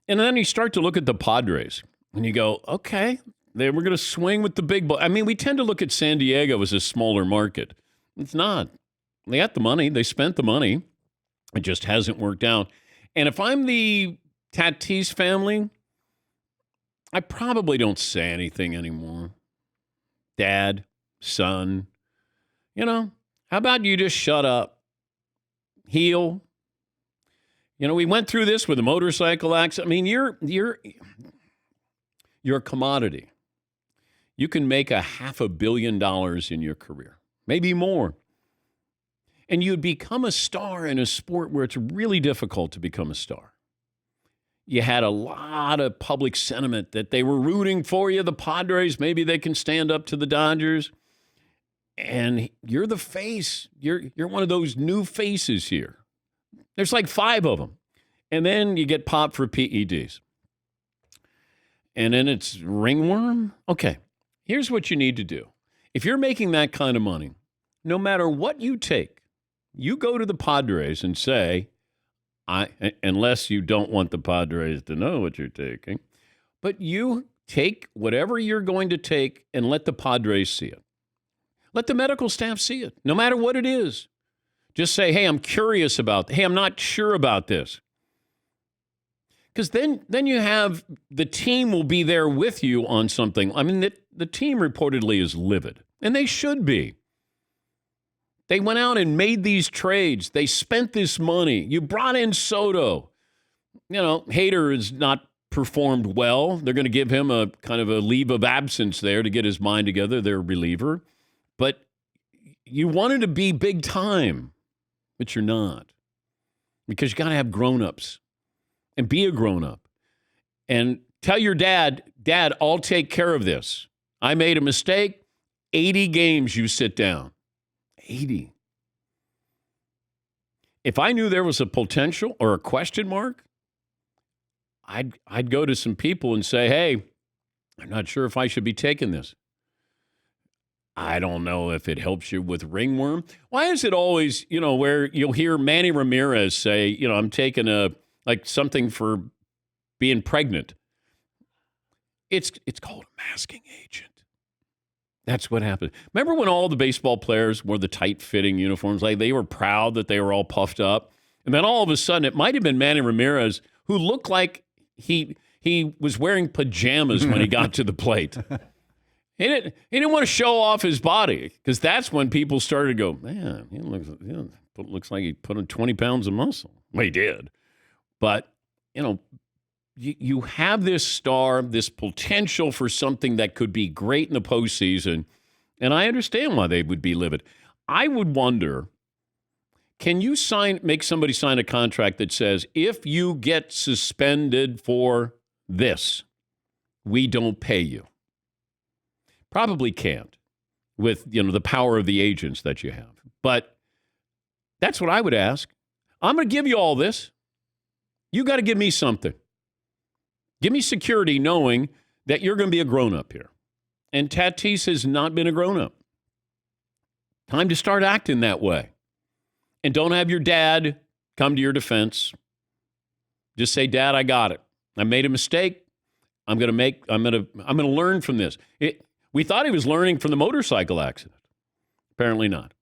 And then you start to look at the Padres, and you go, okay, they were going to swing with the big ball. I mean, we tend to look at San Diego as a smaller market. It's not. They got the money. They spent the money. It just hasn't worked out. And if I'm the Tatis family, I probably don't say anything anymore. Dad, son, how about you just shut up, heal? We went through this with a motorcycle accident. I mean, you're a commodity. You can make $500 million in your career, maybe more. And you'd become a star in a sport where it's really difficult to become a star. You had a lot of public sentiment that they were rooting for you, the Padres. Maybe they can stand up to the Dodgers. And you're the face. You're one of those new faces here. There's like 5 of them. And then you get popped for PEDs. And then it's ringworm. Okay, here's what you need to do. If you're making that kind of money, no matter what you take, you go to the Padres and say, unless you don't want the Padres to know what you're taking, but you take whatever you're going to take and let the Padres see it. Let the medical staff see it, no matter what it is. Just say, hey, I'm curious about, hey, I'm not sure about this. Because then you have, the team will be there with you on something. I mean, the team reportedly is livid, and they should be. They went out and made these trades. They spent this money. You brought in Soto. Hader has not performed well. They're going to give him a kind of a leave of absence there to get his mind together, their reliever. But you wanted to be big time, but you're not. Because you got to have grown-ups and be a grown-up. And tell your dad, Dad, I'll take care of this. I made a mistake. 80 games you sit down. 80. If I knew there was a potential or a question mark, I'd go to some people and say, hey, I'm not sure if I should be taking this. I don't know if it helps you with ringworm. Why is it always, where you'll hear Manny Ramirez say, I'm taking something for being pregnant. It's called a masking agent. That's what happened. Remember when all the baseball players wore the tight-fitting uniforms? Like they were proud that they were all puffed up. And then all of a sudden, it might have been Manny Ramirez who looked like he was wearing pajamas when he got to the plate. He didn't want to show off his body because that's when people started to go, man, he looks like he put on 20 pounds of muscle. Well, he did. But, you have this star, this potential for something that could be great in the postseason, and I understand why they would be livid. I would wonder, can you make somebody sign a contract that says, if you get suspended for this, we don't pay you? Probably can't with, the power of the agents that you have. But that's what I would ask. I'm going to give you all this. You got to give me something. Give me security knowing that you're going to be a grown-up here. And Tatis has not been a grown-up. Time to start acting that way. And don't have your dad come to your defense. Just say, Dad, I got it. I made a mistake. I'm going to learn from this. We thought he was learning from the motorcycle accident. Apparently not.